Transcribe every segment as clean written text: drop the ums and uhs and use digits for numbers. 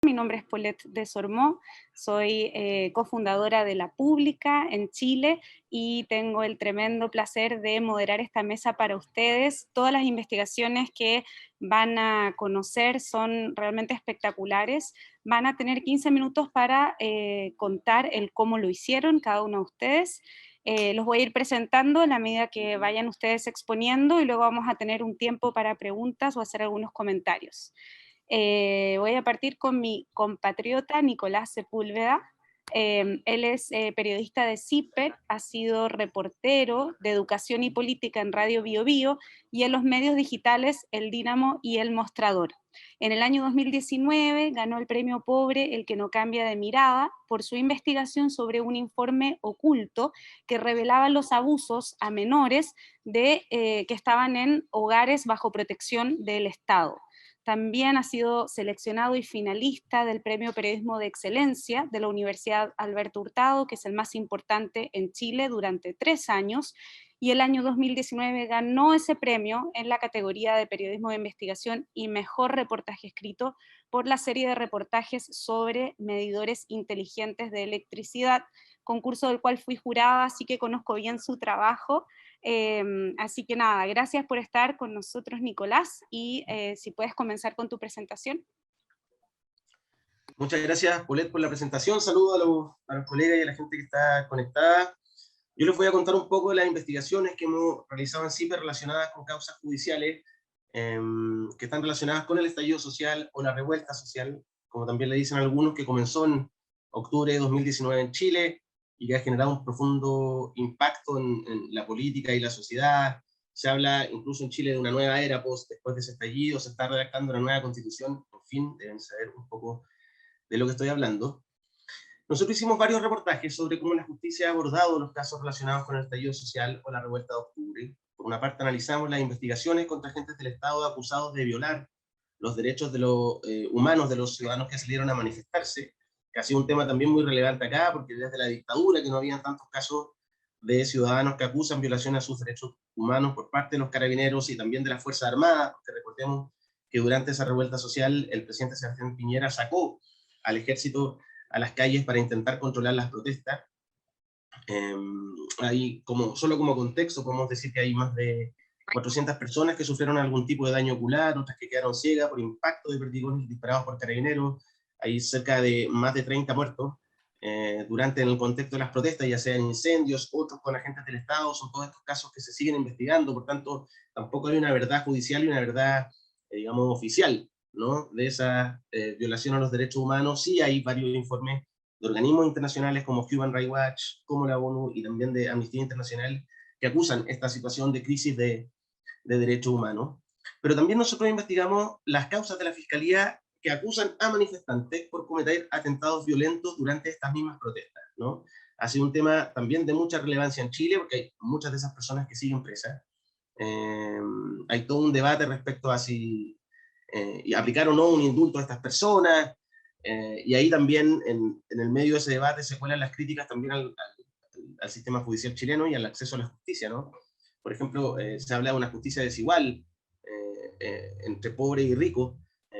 Mi nombre es Paulette Desormeaux, soy cofundadora de La Pública en Chile y tengo el tremendo placer de moderar esta mesa para ustedes. Todas las investigaciones que van a conocer son realmente espectaculares. Van a tener 15 minutos para contar el cómo lo hicieron cada uno de ustedes. Los voy a ir presentando a la medida que vayan ustedes exponiendo y luego vamos a tener un tiempo para preguntas o hacer algunos comentarios. Voy a partir con mi compatriota Nicolás Sepúlveda. Él es periodista de CIPER, ha sido reportero de educación y política en Radio Bio Bio y en los medios digitales El Dínamo y El Mostrador. En el año 2019 ganó el premio Pobre, el que no cambia de mirada, por su investigación sobre un informe oculto que revelaba los abusos a menores que estaban en hogares bajo protección del Estado. También ha sido seleccionado y finalista del Premio Periodismo de Excelencia de la Universidad Alberto Hurtado, que es el más importante en Chile durante 3 años, y el año 2019 ganó ese premio en la categoría de Periodismo de Investigación y Mejor Reportaje Escrito por la serie de reportajes sobre medidores inteligentes de electricidad, concurso del cual fui jurada, así que conozco bien su trabajo. Así que nada, gracias por estar con nosotros, Nicolás, y si puedes comenzar con tu presentación. Muchas gracias, Paulette, por la presentación. Saludos a los colegas y a la gente que está conectada. Yo les voy a contar un poco de las investigaciones que hemos realizado en CIPER relacionadas con causas judiciales que están relacionadas con el estallido social o la revuelta social, como también le dicen algunos, que comenzó en octubre de 2019 en Chile y que ha generado un profundo impacto en la política y la sociedad. Se habla incluso en Chile de una nueva era después de ese estallido, se está redactando una nueva constitución, por fin, deben saber un poco de lo que estoy hablando. Nosotros hicimos varios reportajes sobre cómo la justicia ha abordado los casos relacionados con el estallido social o la revuelta de octubre. Por una parte, analizamos las investigaciones contra agentes del Estado acusados de violar los derechos humanos de los ciudadanos que salieron a manifestarse, que ha sido un tema también muy relevante acá, porque desde la dictadura, que no había tantos casos de ciudadanos que acusan violaciones a sus derechos humanos por parte de los carabineros y también de las Fuerzas Armadas, porque recordemos que durante esa revuelta social el presidente Sebastián Piñera sacó al ejército a las calles para intentar controlar las protestas. Solo como contexto, podemos decir que hay más de 400 personas que sufrieron algún tipo de daño ocular, otras que quedaron ciegas por impacto de perdigones disparados por carabineros. Hay cerca de más de 30 muertos durante el contexto de las protestas, ya sean incendios, otros con agentes del Estado. Son todos estos casos que se siguen investigando, por tanto, tampoco hay una verdad judicial y una verdad, digamos, oficial, ¿no?, de esa violación a los derechos humanos. Sí hay varios informes de organismos internacionales como Human Rights Watch, como la ONU y también de Amnistía Internacional, que acusan esta situación de crisis de derechos humanos. Pero también nosotros investigamos las causas de la Fiscalía que acusan a manifestantes por cometer atentados violentos durante estas mismas protestas, ¿no? Ha sido un tema también de mucha relevancia en Chile, porque hay muchas de esas personas que siguen presas. Hay todo un debate respecto a si aplicar o no un indulto a estas personas, y ahí también en el medio de ese debate se cuelan las críticas también al sistema judicial chileno y al acceso a la justicia, ¿no? Por ejemplo, se habla de una justicia desigual entre pobre y rico.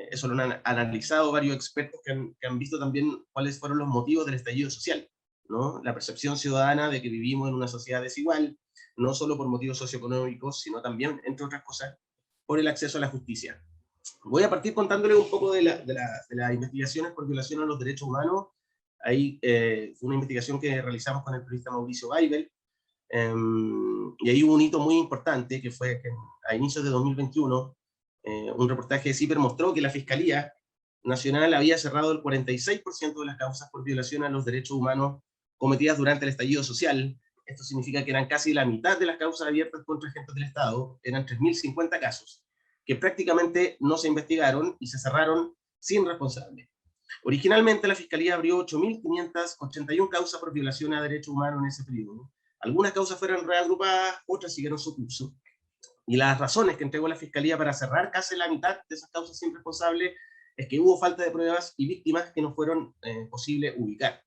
Eso lo han analizado varios expertos que han visto también cuáles fueron los motivos del estallido social, ¿no? La percepción ciudadana de que vivimos en una sociedad desigual, no solo por motivos socioeconómicos, sino también, entre otras cosas, por el acceso a la justicia. Voy a partir contándoles un poco de las investigaciones por violación a los derechos humanos. Ahí fue una investigación que realizamos con el periodista Mauricio Weibel, y ahí hubo un hito muy importante, que fue que a inicios de 2021, un reportaje de CIPER mostró que la Fiscalía Nacional había cerrado el 46% de las causas por violación a los derechos humanos cometidas durante el estallido social. Esto significa que eran casi la mitad de las causas abiertas contra agentes del Estado, eran 3.050 casos, que prácticamente no se investigaron y se cerraron sin responsable. Originalmente la Fiscalía abrió 8.581 causas por violación a derechos humanos en ese periodo. Algunas causas fueron reagrupadas, otras siguieron su curso. Y las razones que entregó la Fiscalía para cerrar casi la mitad de esas causas sin responsable es que hubo falta de pruebas y víctimas que no fueron posible ubicar.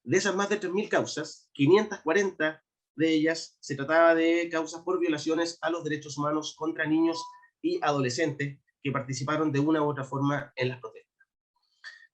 De esas más de 3.000 causas, 540 de ellas se trataba de causas por violaciones a los derechos humanos contra niños y adolescentes que participaron de una u otra forma en las protestas.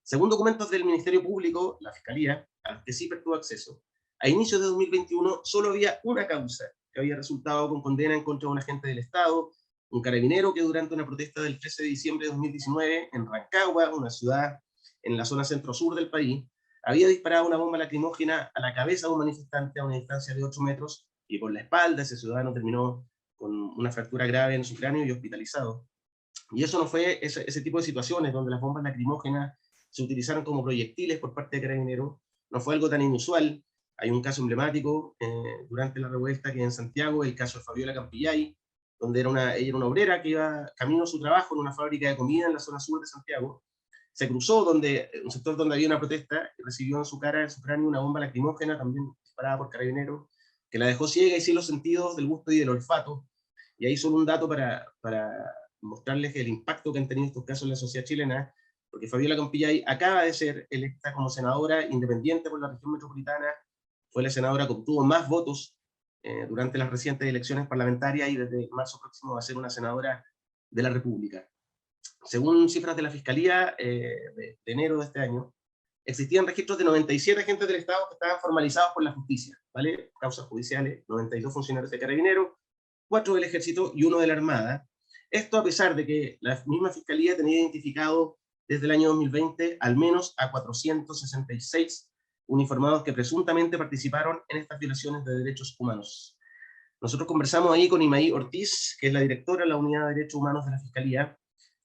Según documentos del Ministerio Público, la Fiscalía, a los que CIPER tuvo acceso, a inicios de 2021 solo había una causa que había resultado con condena en contra de un agente del Estado, un carabinero que durante una protesta del 13 de diciembre de 2019 en Rancagua, una ciudad en la zona centro-sur del país, había disparado una bomba lacrimógena a la cabeza de un manifestante a una distancia de 8 metros y por la espalda ese ciudadano terminó con una fractura grave en su cráneo y hospitalizado. Y eso no fue ese tipo de situaciones donde las bombas lacrimógenas se utilizaron como proyectiles por parte de Carabineros, no fue algo tan inusual. Hay un caso emblemático durante la revuelta que en Santiago, el caso de Fabiola Campillay, donde ella era una obrera que iba camino a su trabajo en una fábrica de comida en la zona sur de Santiago, se cruzó un sector donde había una protesta y recibió en su cara, en su cráneo, una bomba lacrimógena también disparada por Carabineros, que la dejó ciega y sin los sentidos del gusto y del olfato. Y ahí solo un dato para mostrarles el impacto que han tenido estos casos en la sociedad chilena, porque Fabiola Campillay acaba de ser electa como senadora independiente por la región metropolitana, fue la senadora que obtuvo más votos durante las recientes elecciones parlamentarias y desde marzo próximo va a ser una senadora de la República. Según cifras de la Fiscalía de enero de este año, existían registros de 97 agentes del Estado que estaban formalizados por la justicia, ¿vale? Causas judiciales, 92 funcionarios de Carabineros, 4 del Ejército y 1 de la Armada. Esto a pesar de que la misma Fiscalía tenía identificado desde el año 2020 al menos a 466 uniformados que presuntamente participaron en estas violaciones de derechos humanos. Nosotros conversamos ahí con Imaí Ortiz, que es la directora de la Unidad de Derechos Humanos de la Fiscalía,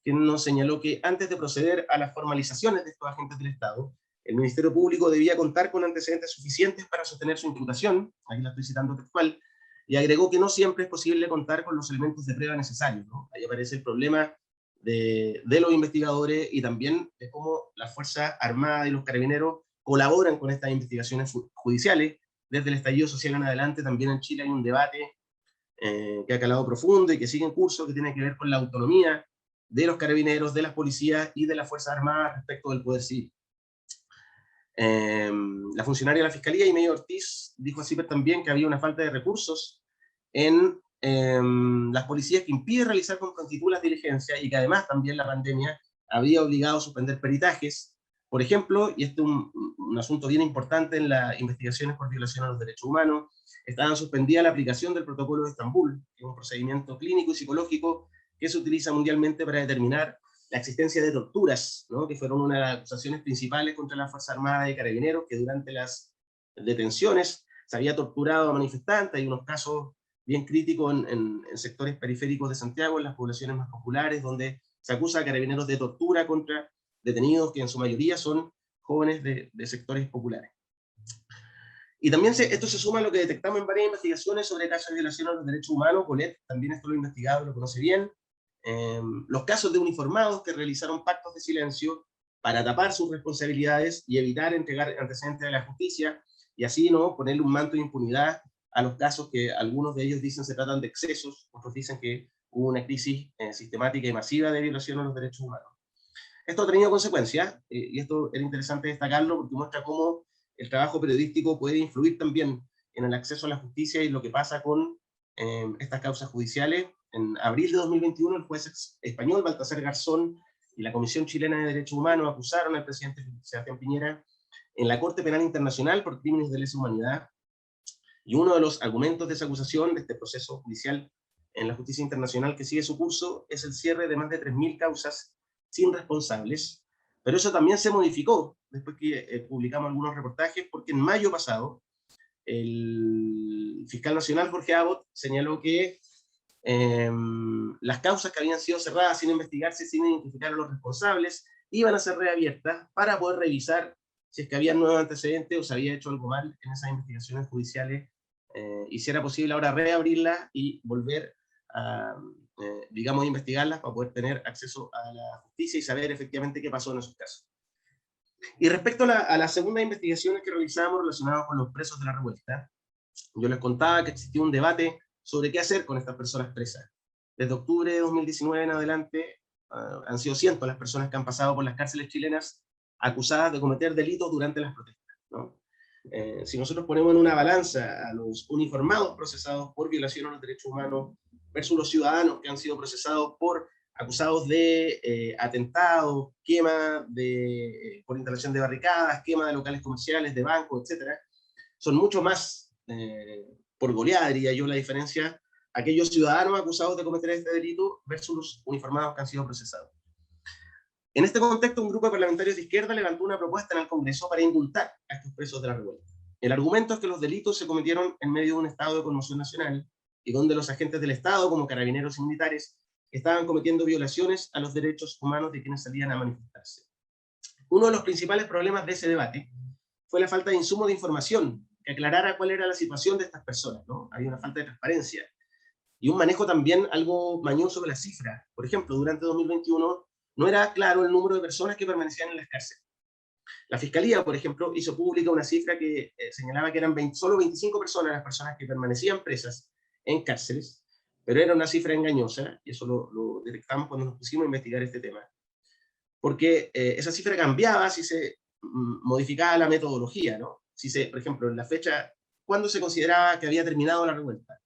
quien nos señaló que antes de proceder a las formalizaciones de estos agentes del Estado, el Ministerio Público debía contar con antecedentes suficientes para sostener su imputación, aquí la estoy citando textual, y agregó que no siempre es posible contar con los elementos de prueba necesarios, ¿no? Ahí aparece el problema de los investigadores y también de cómo las Fuerzas Armadas y los Carabineros colaboran con estas investigaciones judiciales. Desde el estallido social en adelante, también en Chile hay un debate que ha calado profundo y que sigue en curso, que tiene que ver con la autonomía de los carabineros, de las policías y de las Fuerzas Armadas respecto del poder civil. La funcionaria de la Fiscalía, Imaí Ortiz, dijo así también que había una falta de recursos en las policías que impide realizar con prontitud las diligencias y que además también la pandemia había obligado a suspender peritajes. Por ejemplo, y este es un asunto bien importante en las investigaciones por violación a los derechos humanos, estaba suspendida la aplicación del protocolo de Estambul, que es un procedimiento clínico y psicológico que se utiliza mundialmente para determinar la existencia de torturas, ¿no? Que fueron una de las acusaciones principales contra la Fuerza Armada y Carabineros, que durante las detenciones se había torturado a manifestantes. Hay unos casos bien críticos en sectores periféricos de Santiago, en las poblaciones más populares, donde se acusa a Carabineros de tortura contra detenidos que en su mayoría son jóvenes de sectores populares. Y también esto se suma a lo que detectamos en varias investigaciones sobre casos de violación a los derechos humanos. Colette también esto lo ha investigado, lo conoce bien. Los casos de uniformados que realizaron pactos de silencio para tapar sus responsabilidades y evitar entregar antecedentes a la justicia, y así no ponerle un manto de impunidad a los casos que algunos de ellos dicen se tratan de excesos, otros dicen que hubo una crisis sistemática y masiva de violación a los derechos humanos. Esto ha tenido consecuencias, y esto era interesante destacarlo porque muestra cómo el trabajo periodístico puede influir también en el acceso a la justicia y lo que pasa con estas causas judiciales. En abril de 2021, el juez español Baltasar Garzón y la Comisión Chilena de Derechos Humanos acusaron al presidente Sebastián Piñera en la Corte Penal Internacional por crímenes de lesa humanidad. Y uno de los argumentos de esa acusación, de este proceso judicial en la justicia internacional que sigue su curso, es el cierre de más de 3.000 causas sin responsables. Pero eso también se modificó después que publicamos algunos reportajes, porque en mayo pasado el fiscal nacional Jorge Abbott señaló que las causas que habían sido cerradas sin investigarse, sin identificar a los responsables, iban a ser reabiertas para poder revisar si es que había nuevos antecedentes o se había hecho algo mal en esas investigaciones judiciales, y si era posible ahora reabrirlas y volver a, digamos, investigarlas para poder tener acceso a la justicia y saber efectivamente qué pasó en esos casos. Y respecto a las segundas investigaciones que realizamos relacionadas con los presos de la revuelta, yo les contaba que existía un debate sobre qué hacer con estas personas presas. Desde octubre de 2019 en adelante han sido cientos las personas que han pasado por las cárceles chilenas acusadas de cometer delitos durante las protestas, ¿no? Si nosotros ponemos en una balanza a los uniformados procesados por violación a los derechos humanos versus los ciudadanos que han sido procesados por acusados de atentados, quema por instalación de barricadas, quema de locales comerciales, de bancos, etc. Son mucho más, por goleada, diría yo, la diferencia, aquellos ciudadanos acusados de cometer este delito versus los uniformados que han sido procesados. En este contexto, un grupo de parlamentarios de izquierda levantó una propuesta en el Congreso para indultar a estos presos de la revuelta. El argumento es que los delitos se cometieron en medio de un estado de conmoción nacional y donde los agentes del Estado, como carabineros y militares, estaban cometiendo violaciones a los derechos humanos de quienes salían a manifestarse. Uno de los principales problemas de ese debate fue la falta de insumo de información que aclarara cuál era la situación de estas personas, ¿no? Había una falta de transparencia y un manejo también algo mañoso de las cifras. Por ejemplo, durante 2021 no era claro el número de personas que permanecían en las cárceles. La Fiscalía, por ejemplo, hizo pública una cifra que señalaba que eran solo 25 personas las personas que permanecían presas en cárceles, pero era una cifra engañosa, y eso lo detectamos cuando nos pusimos a investigar este tema, porque esa cifra cambiaba si se modificaba la metodología, ¿no? Si se, por ejemplo, en la fecha, ¿cuándo se consideraba que había terminado la revuelta?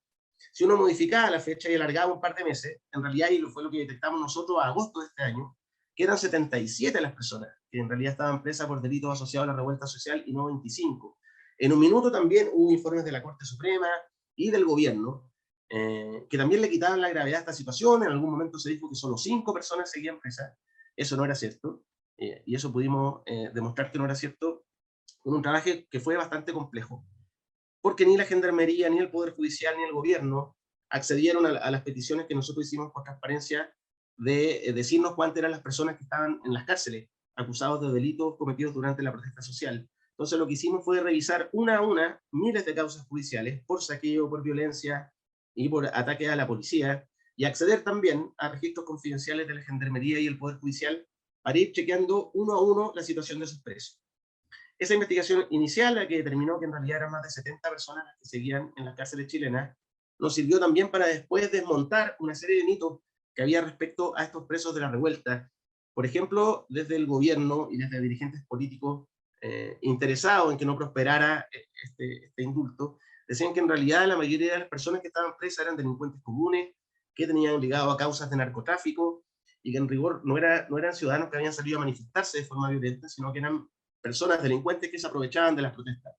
Si uno modificaba la fecha y alargaba un par de meses, en realidad, y fue lo que detectamos nosotros a agosto de este año, que eran 77 las personas que en realidad estaban presas por delitos asociados a la revuelta social y no 25. En un minuto también hubo informes de la Corte Suprema y del gobierno que también le quitaban la gravedad a esta situación. En algún momento se dijo que solo 5 personas seguían presas. Eso no era cierto, y eso pudimos demostrar que no era cierto con un trabajo que fue bastante complejo, porque ni la Gendarmería, ni el Poder Judicial, ni el gobierno accedieron a las peticiones que nosotros hicimos por transparencia de decirnos cuántas eran las personas que estaban en las cárceles acusados de delitos cometidos durante la protesta social. Entonces lo que hicimos fue revisar una a una miles de causas judiciales por saqueo, por violencia y por ataque a la policía, y acceder también a registros confidenciales de la Gendarmería y el Poder Judicial para ir chequeando uno a uno la situación de sus presos. Esa investigación inicial, la que determinó que en realidad eran más de 70 personas las que seguían en las cárceles chilenas, nos sirvió también para después desmontar una serie de mitos que había respecto a estos presos de la revuelta. Por ejemplo, desde el gobierno y desde dirigentes políticos interesados en que no prosperara este indulto, decían que en realidad la mayoría de las personas que estaban presas eran delincuentes comunes, que tenían ligado a causas de narcotráfico, y que en rigor no eran ciudadanos que habían salido a manifestarse de forma violenta, sino que eran personas delincuentes que se aprovechaban de las protestas.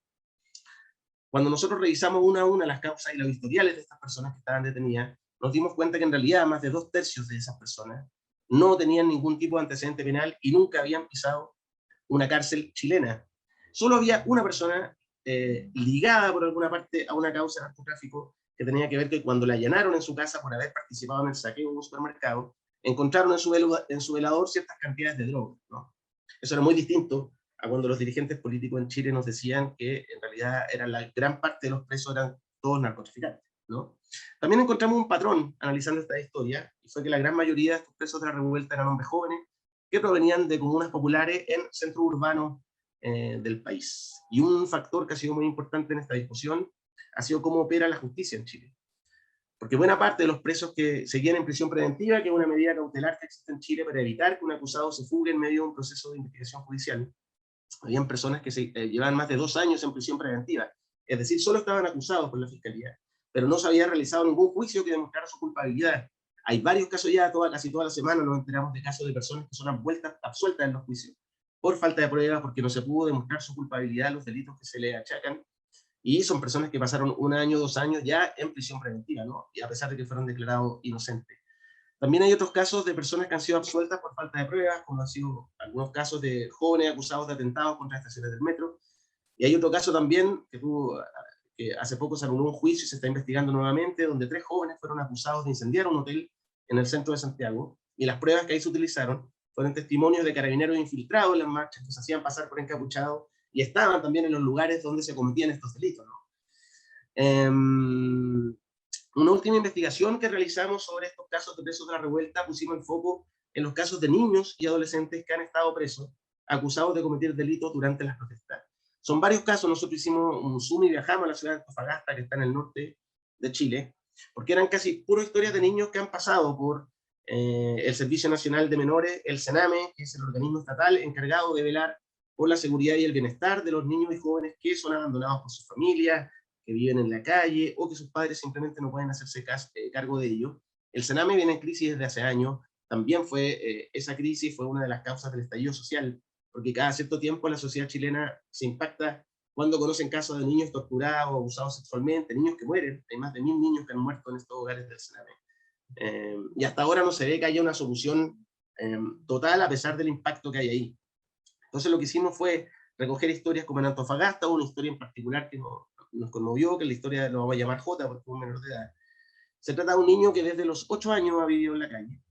Cuando nosotros revisamos una a una las causas y los historiales de estas personas que estaban detenidas, nos dimos cuenta que en realidad más de 2/3 de esas personas no tenían ningún tipo de antecedente penal y nunca habían pisado una cárcel chilena. Solo había una persona ligada por alguna parte a una causa de narcotráfico, que tenía que ver que cuando la allanaron en su casa por haber participado en el saqueo de un supermercado, encontraron en su velador ciertas cantidades de droga, ¿no? Eso era muy distinto a cuando los dirigentes políticos en Chile nos decían que en realidad la gran parte de los presos eran todos narcotraficantes, ¿no? También encontramos un patrón analizando esta historia, y fue que la gran mayoría de estos presos de la revuelta eran hombres jóvenes que provenían de comunas populares en centros urbanos del país. Y un factor que ha sido muy importante en esta discusión ha sido cómo opera la justicia en Chile. Porque buena parte de los presos que seguían en prisión preventiva, que es una medida cautelar que existe en Chile para evitar que un acusado se fugue en medio de un proceso de investigación judicial, habían personas que llevaban más de 2 años en prisión preventiva, es decir, solo estaban acusados por la Fiscalía, pero no se había realizado ningún juicio que demostrara su culpabilidad. Hay varios casos ya, casi toda la semana nos enteramos de casos de personas que son absueltas en los juicios por falta de pruebas, porque no se pudo demostrar su culpabilidad de los delitos que se le achacan, y son personas que pasaron 1 año, 2 años ya en prisión preventiva, ¿no? Y a pesar de que fueron declarados inocentes. También hay otros casos de personas que han sido absueltas por falta de pruebas, como han sido algunos casos de jóvenes acusados de atentados contra estaciones del metro. Y hay otro caso también que hace poco se anuló un juicio y se está investigando nuevamente, donde 3 jóvenes fueron acusados de incendiar un hotel en el centro de Santiago, y las pruebas que ahí se utilizaron fueron testimonios de carabineros infiltrados en las marchas, que se hacían pasar por encapuchados y estaban también en los lugares donde se cometían estos delitos, ¿no? Una última investigación que realizamos sobre estos casos de presos de la revuelta, pusimos el foco en los casos de niños y adolescentes que han estado presos, acusados de cometer delitos durante las protestas. Son varios casos. Nosotros hicimos un zoom y viajamos a la ciudad de Antofagasta, que está en el norte de Chile, porque eran casi puras historias de niños que han pasado por el Servicio Nacional de Menores, el CENAME, que es el organismo estatal encargado de velar por la seguridad y el bienestar de los niños y jóvenes que son abandonados por sus familias, que viven en la calle, o que sus padres simplemente no pueden hacerse cargo de ello. El CENAME viene en crisis desde hace años. también fue, esa crisis fue una de las causas del estallido social, porque cada cierto tiempo la sociedad chilena se impacta cuando conocen casos de niños torturados o abusados sexualmente, niños que mueren. Hay más de 1000 niños que han muerto en estos hogares del Sename. Y hasta ahora no se ve que haya una solución total a pesar del impacto que hay ahí. Entonces lo que hicimos fue recoger historias como en Antofagasta, una historia en particular que nos conmovió, que la historia lo vamos a llamar J porque es un menor de edad. Se trata de un niño que desde los 8 años ha vivido en la calle,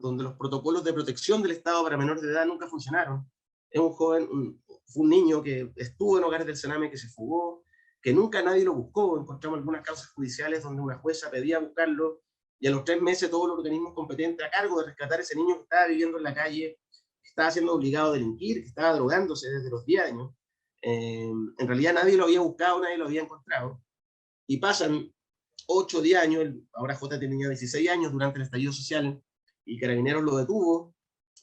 donde los protocolos de protección del Estado para menores de edad nunca funcionaron. Es un joven, fue un niño que estuvo en hogares del Sename, que se fugó, que nunca nadie lo buscó. Encontramos algunas causas judiciales donde una jueza pedía buscarlo, y a los 3 meses todos los organismos competentes a cargo de rescatar a ese niño que estaba viviendo en la calle, que estaba siendo obligado a delinquir, que estaba drogándose desde los 10 años, en realidad nadie lo había buscado, nadie lo había encontrado. Y pasan 8 o 10 años, ahora J tenía 16 años durante el estallido social, y Carabineros lo detuvo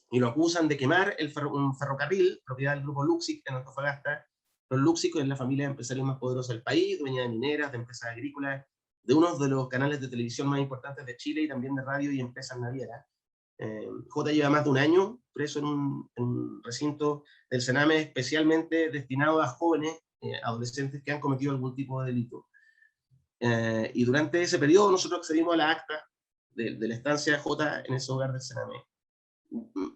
y lo acusan de quemar un ferrocarril, propiedad del grupo Luxic en Antofagasta. Los Luxic es la familia de empresarios más poderosa del país, dueña de mineras, de empresas agrícolas, de uno de los canales de televisión más importantes de Chile y también de radio y empresas navieras. J lleva más de un año preso en un recinto del Sename especialmente destinado a jóvenes, adolescentes que han cometido algún tipo de delito. Y durante ese periodo nosotros accedimos a la acta de la estancia de J en ese hogar del Sename.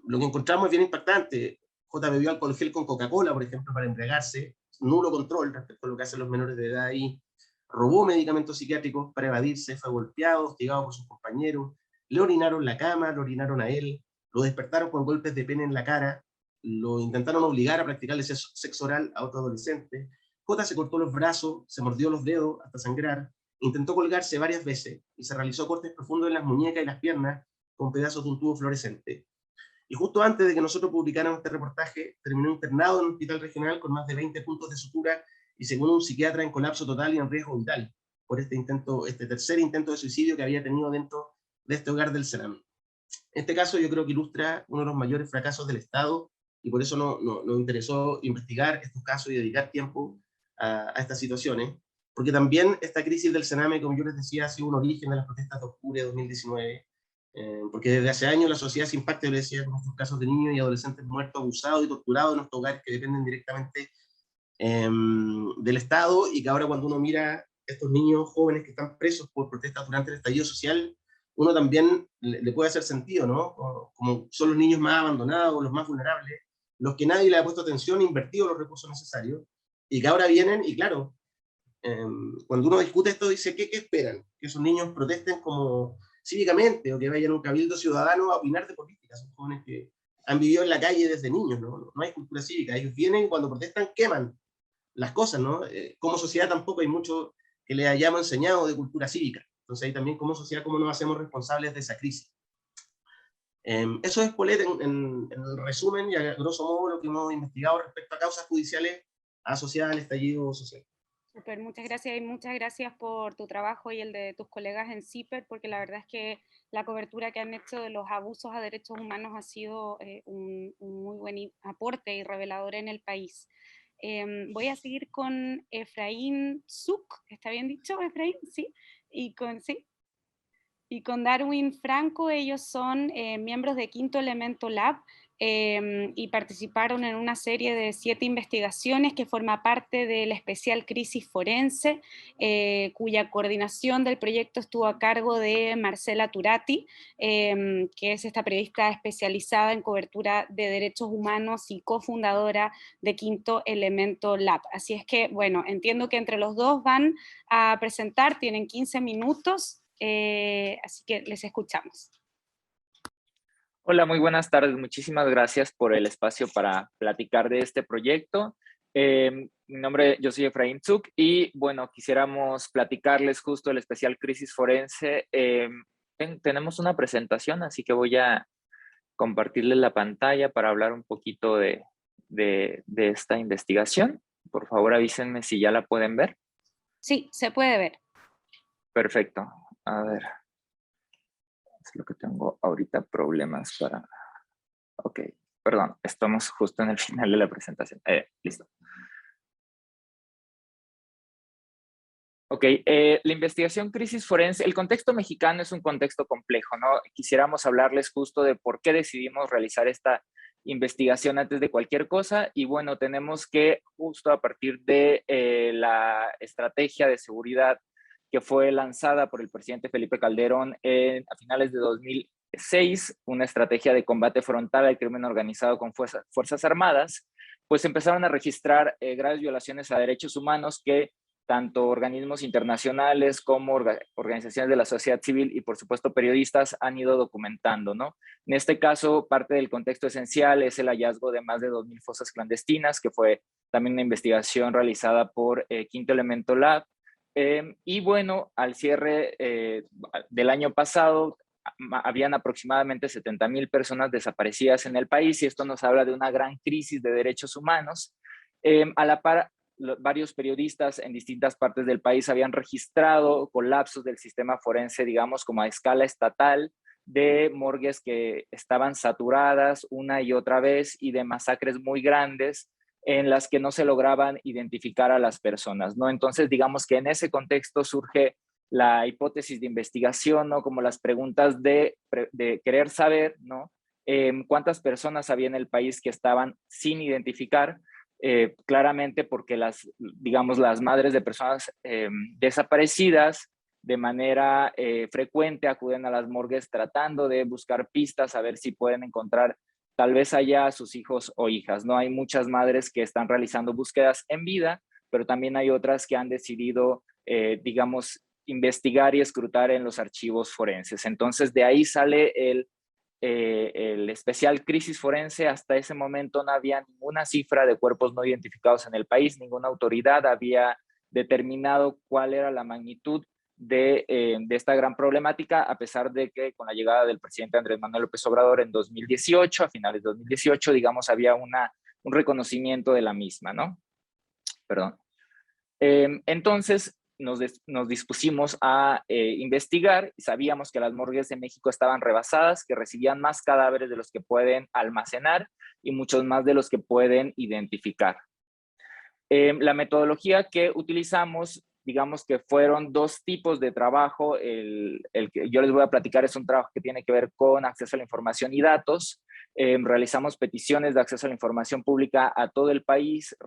Lo que encontramos es bien impactante. J bebió alcohol gel con Coca-Cola, por ejemplo, para embriagarse, nulo control respecto a lo que hacen los menores de edad ahí. Robó medicamentos psiquiátricos para evadirse, fue golpeado, hostigado por sus compañeros, le orinaron la cama, lo orinaron a él, lo despertaron con golpes de pene en la cara, lo intentaron obligar a practicarle sexo oral a otro adolescente. J se cortó los brazos, se mordió los dedos hasta sangrar, intentó colgarse varias veces y se realizó cortes profundos en las muñecas y las piernas con pedazos de un tubo fluorescente. Y justo antes de que nosotros publicáramos este reportaje, terminó internado en un hospital regional con más de 20 puntos de sutura y según un psiquiatra en colapso total y en riesgo vital por este tercer intento de suicidio que había tenido dentro de este hogar del Sename. Este caso yo creo que ilustra uno de los mayores fracasos del Estado y por eso nos interesó investigar estos casos y dedicar tiempo a estas situaciones, porque también esta crisis del Sename, como yo les decía, ha sido un origen de las protestas de octubre de 2019, porque desde hace años la sociedad se impacta, yo les decía, con estos casos de niños y adolescentes muertos, abusados y torturados en nuestros hogares que dependen directamente del Estado, y que ahora cuando uno mira estos niños jóvenes que están presos por protestas durante el estallido social, uno también le puede hacer sentido, ¿no? Como son los niños más abandonados, los más vulnerables, los que nadie le ha puesto atención, invertido los recursos necesarios, y que ahora vienen, y claro, cuando uno discute esto, dice, ¿qué esperan? Que esos niños protesten como cívicamente, o que vayan a un cabildo ciudadano a opinar de política. Son jóvenes que han vivido en la calle desde niños, ¿no? No hay cultura cívica. Ellos vienen, cuando protestan, queman las cosas, ¿no? Como sociedad tampoco hay mucho que le hayamos enseñado de cultura cívica. Entonces ahí también como sociedad, ¿cómo nos hacemos responsables de esa crisis? Eso es, Paulette, en resumen y a grosso modo lo que hemos investigado respecto a causas judiciales asociadas al estallido social. Super, muchas gracias y muchas gracias por tu trabajo y el de tus colegas en CIPER, porque la verdad es que la cobertura que han hecho de los abusos a derechos humanos ha sido un muy buen aporte y revelador en el país. Voy a seguir con Efraín Zuc, ¿está bien dicho, Efraín? Sí, sí. Y con Darwin Franco, ellos son miembros de Quinto Elemento Lab y participaron en una serie de 7 investigaciones que forma parte del especial Crisis Forense, cuya coordinación del proyecto estuvo a cargo de Marcela Turati, que es esta periodista especializada en cobertura de derechos humanos y cofundadora de Quinto Elemento Lab. Así es que, bueno, entiendo que entre los dos van a presentar, tienen 15 minutos. Así que les escuchamos. Hola, muy buenas tardes. Muchísimas gracias por el espacio para platicar de este proyecto. Yo soy Efraín Zuc y bueno, quisiéramos platicarles justo el especial Crisis Forense. Tenemos una presentación, así que voy a compartirles la pantalla para hablar un poquito de esta investigación. Por favor, avísenme si ya la pueden ver. Sí, se puede ver. Perfecto. A ver. Es lo que tengo ahorita problemas para... Ok, perdón, estamos justo en el final de la presentación. Listo. Ok, la investigación crisis forense, el contexto mexicano es un contexto complejo, ¿no? Quisiéramos hablarles justo de por qué decidimos realizar esta investigación antes de cualquier cosa y bueno, tenemos que justo a partir de la estrategia de seguridad que fue lanzada por el presidente Felipe Calderón a finales de 2006, una estrategia de combate frontal al crimen organizado con fuerzas armadas, pues empezaron a registrar graves violaciones a derechos humanos que tanto organismos internacionales como organizaciones de la sociedad civil y por supuesto periodistas han ido documentando, ¿no? En este caso, parte del contexto esencial es el hallazgo de más de 2.000 fosas clandestinas, que fue también una investigación realizada por Quinto Elemento Lab. Y bueno, al cierre del año pasado, habían aproximadamente 70,000 personas desaparecidas en el país y esto nos habla de una gran crisis de derechos humanos. A la par, varios periodistas en distintas partes del país habían registrado colapsos del sistema forense, digamos, como a escala estatal, de morgues que estaban saturadas una y otra vez y de masacres muy grandes en las que no se lograban identificar a las personas, ¿no? Entonces, digamos que en ese contexto surge la hipótesis de investigación, ¿no? Como las preguntas de querer saber, ¿no? ¿Cuántas personas había en el país que estaban sin identificar? Claramente porque digamos, las madres de personas desaparecidas de manera frecuente acuden a las morgues tratando de buscar pistas, a ver si pueden encontrar tal vez allá a sus hijos o hijas, ¿no? Hay muchas madres que están realizando búsquedas en vida, pero también hay otras que han decidido, digamos, investigar y escrutar en los archivos forenses. Entonces, de ahí sale el especial crisis forense. Hasta ese momento no había ninguna cifra de cuerpos no identificados en el país, ninguna autoridad había determinado cuál era la magnitud de esta gran problemática, a pesar de que con la llegada del presidente Andrés Manuel López Obrador en 2018, a finales de 2018, digamos, había un reconocimiento de la misma, ¿no? Perdón. Entonces, nos dispusimos a investigar. Sabíamos que las morgues de México estaban rebasadas, que recibían más cadáveres de los que pueden almacenar y muchos más de los que pueden identificar. La metodología que utilizamos, digamos que fueron dos tipos de trabajo. El que yo les voy a platicar es un trabajo que tiene que ver con acceso a la información y datos. Realizamos peticiones de acceso a la información pública a todo el país.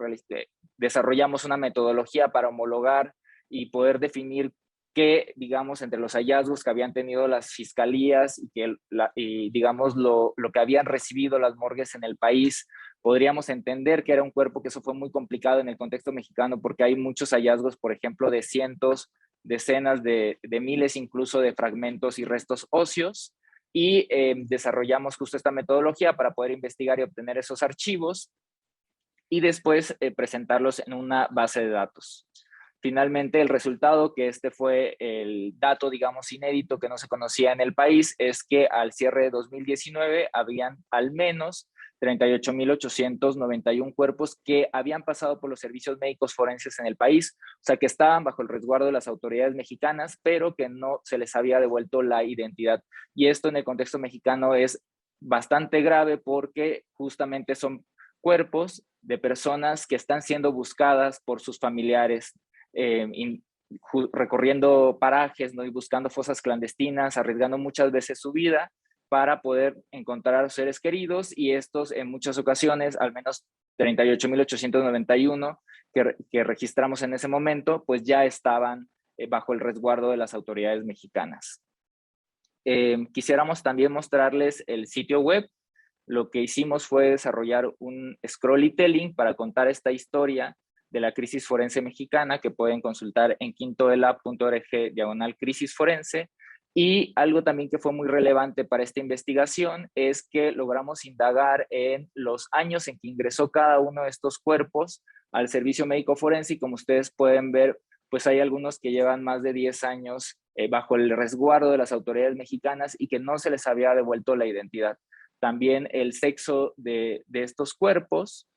Desarrollamos una metodología para homologar y poder definir qué, digamos, entre los hallazgos que habían tenido las fiscalías y digamos, lo que habían recibido las morgues en el país, podríamos entender que era un cuerpo, que eso fue muy complicado en el contexto mexicano porque hay muchos hallazgos, por ejemplo, de cientos, decenas de miles incluso de fragmentos y restos óseos, y desarrollamos justo esta metodología para poder investigar y obtener esos archivos y después presentarlos en una base de datos. Finalmente, el resultado, que este fue el dato, digamos, inédito que no se conocía en el país, es que al cierre de 2019 habían al menos 38,891 cuerpos que habían pasado por los servicios médicos forenses en el país, o sea, que estaban bajo el resguardo de las autoridades mexicanas, pero que no se les había devuelto la identidad. Y esto en el contexto mexicano es bastante grave porque justamente son cuerpos de personas que están siendo buscadas por sus familiares, recorriendo parajes, ¿no? Y buscando fosas clandestinas, arriesgando muchas veces su vida para poder encontrar a los seres queridos, y estos en muchas ocasiones, al menos 38,891 que registramos en ese momento, pues ya estaban bajo el resguardo de las autoridades mexicanas. Quisiéramos también mostrarles el sitio web. Lo que hicimos fue desarrollar un storytelling para contar esta historia de la crisis forense mexicana, que pueden consultar en quintoelab.org/crisis forense. Y algo también que fue muy relevante para esta investigación es que logramos indagar en los años en que ingresó cada uno de estos cuerpos al servicio médico forense, y como ustedes pueden ver, pues hay algunos que llevan más de 10 años bajo el resguardo de las autoridades mexicanas y que no se les había devuelto la identidad. También el sexo de estos cuerpos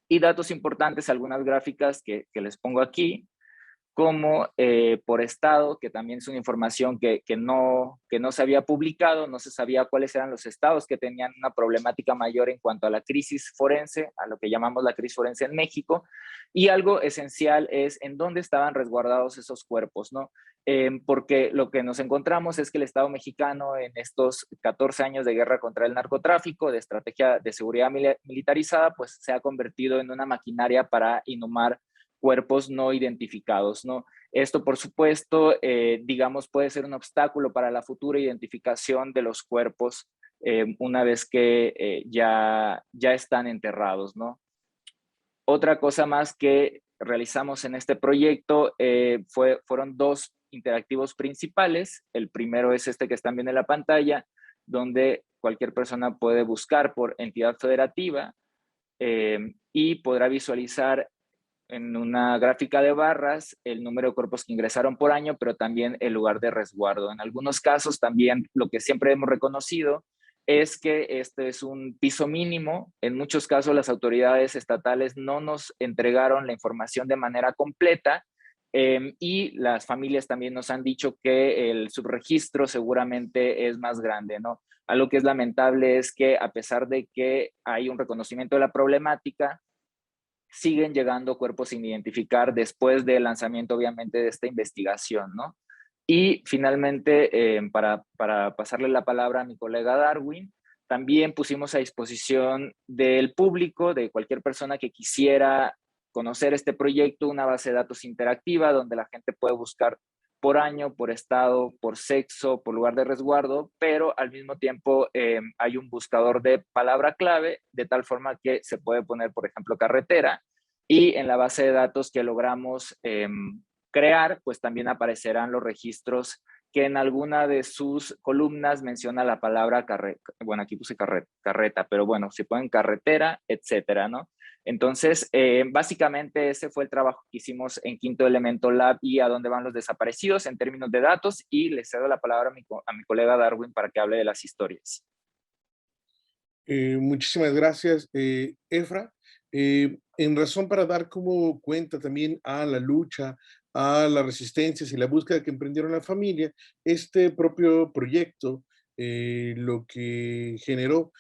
y datos importantes, algunas gráficas que les pongo aquí. como por estado, que también es una información que no se había publicado, no se sabía cuáles eran los estados que tenían una problemática mayor en cuanto a la crisis forense, a lo que llamamos la crisis forense en México, y algo esencial es en dónde estaban resguardados esos cuerpos, ¿no? Porque lo que nos encontramos es que el Estado mexicano en estos 14 años de guerra contra el narcotráfico, de estrategia de seguridad militarizada, pues se ha convertido en una maquinaria para inhumar cuerpos no identificados, ¿no? Esto, por supuesto, digamos, puede ser un obstáculo para la futura identificación de los cuerpos una vez que ya están enterrados, ¿no? Otra cosa más que realizamos en este proyecto fueron dos interactivos principales. El primero es este que están viendo en la pantalla, donde cualquier persona puede buscar por entidad federativa y podrá visualizar en una gráfica de barras el número de cuerpos que ingresaron por año, pero también el lugar de resguardo. En algunos casos también lo que siempre hemos reconocido es que este es un piso mínimo. En muchos casos las autoridades estatales no nos entregaron la información de manera completa y las familias también nos han dicho que el subregistro seguramente es más grande, ¿no? Algo que es lamentable es que a pesar de que hay un reconocimiento de la problemática, siguen llegando cuerpos sin identificar después del lanzamiento, obviamente, de esta investigación, ¿no? Y finalmente, para pasarle la palabra a mi colega Darwin, también pusimos a disposición del público, de cualquier persona que quisiera conocer este proyecto, una base de datos interactiva donde la gente puede buscar por año, por estado, por sexo, por lugar de resguardo, pero al mismo tiempo hay un buscador de palabra clave, de tal forma que se puede poner, por ejemplo, carretera, y en la base de datos que logramos crear, pues también aparecerán los registros que en alguna de sus columnas menciona la palabra carreta. Bueno, aquí puse carreta, pero bueno, si ponen carretera, etcétera, ¿no? Entonces, básicamente ese fue el trabajo que hicimos en Quinto Elemento Lab y a dónde van los desaparecidos en términos de datos, y le cedo la palabra a mi colega Darwin para que hable de las historias. Muchísimas gracias, Efra. En razón para dar como cuenta también a la lucha, a las resistencias y la búsqueda que emprendieron la familia, este propio proyecto lo que generó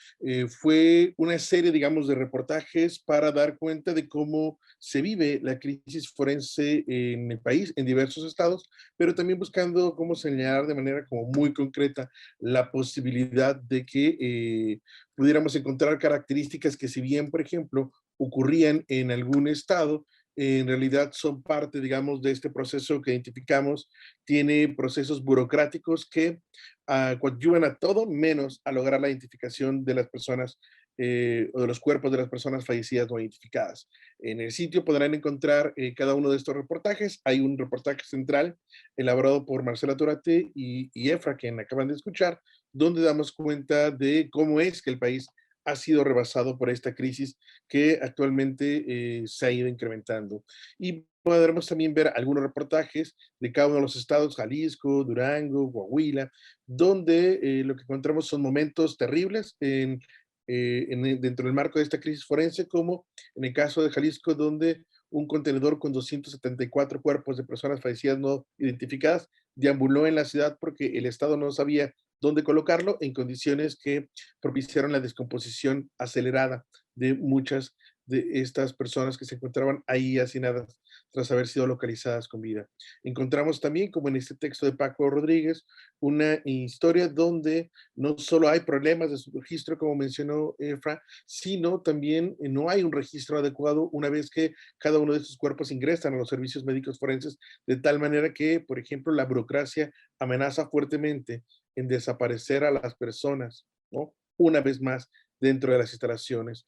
fue una serie, digamos, de reportajes para dar cuenta de cómo se vive la crisis forense en el país, en diversos estados, pero también buscando cómo señalar de manera como muy concreta la posibilidad de que pudiéramos encontrar características que si bien, por ejemplo, ocurrían en algún estado, en realidad son parte, digamos, de este proceso que identificamos, tiene procesos burocráticos que coadyuvan a todo menos a lograr la identificación de las personas o de los cuerpos de las personas fallecidas o identificadas. En el sitio podrán encontrar cada uno de estos reportajes. Hay un reportaje central elaborado por Marcela Turate y Efra, quien acaban de escuchar, donde damos cuenta de cómo es que el país ha sido rebasado por esta crisis que actualmente se ha ido incrementando. Y podremos también ver algunos reportajes de cada uno de los estados, Jalisco, Durango, Coahuila, donde lo que encontramos son momentos terribles dentro del marco de esta crisis forense, como en el caso de Jalisco, donde un contenedor con 274 cuerpos de personas fallecidas no identificadas deambuló en la ciudad porque el Estado no sabía dónde colocarlo en condiciones que propiciaron la descomposición acelerada de muchas de estas personas que se encontraban ahí hacinadas tras haber sido localizadas con vida. Encontramos también, como en este texto de Paco Rodríguez, una historia donde no solo hay problemas de subregistro, como mencionó Efra, sino también no hay un registro adecuado una vez que cada uno de estos cuerpos ingresan a los servicios médicos forenses, de tal manera que, por ejemplo, la burocracia amenaza fuertemente en desaparecer a las personas, ¿no? Una vez más dentro de las instalaciones,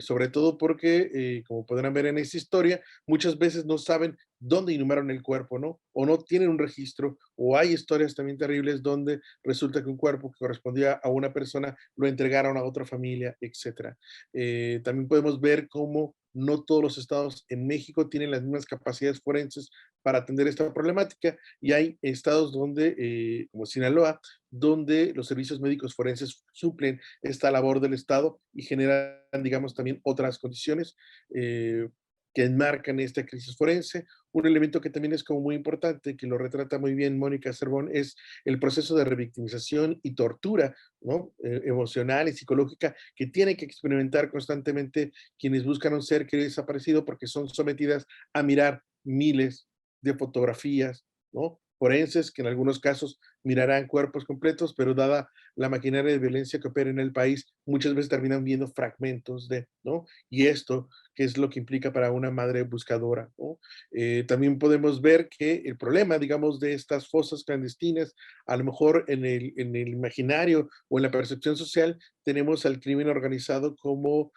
sobre todo porque, como podrán ver en esta historia, muchas veces no saben dónde inhumaron el cuerpo, ¿no? O no tienen un registro, o hay historias también terribles donde resulta que un cuerpo que correspondía a una persona lo entregaron a otra familia, etcétera. También podemos ver cómo no todos los estados en México tienen las mismas capacidades forenses para atender esta problemática y hay estados donde, como Sinaloa, donde los servicios médicos forenses suplen esta labor del Estado y generan, digamos, también otras condiciones que enmarcan esta crisis forense. Un elemento que también es como muy importante, que lo retrata muy bien Mónica Cervón, es el proceso de revictimización y tortura, ¿no? Emocional y psicológica que tienen que experimentar constantemente quienes buscan a un ser que ha desaparecido, porque son sometidas a mirar miles de fotografías, ¿no? Forenses, que en algunos casos mirarán cuerpos completos, pero dada la maquinaria de violencia que opera en el país, muchas veces terminan viendo fragmentos de, ¿no? Y esto, ¿qué es lo que implica para una madre buscadora, ¿no? También podemos ver que el problema, digamos, de estas fosas clandestinas, a lo mejor en el imaginario o en la percepción social, tenemos al crimen organizado como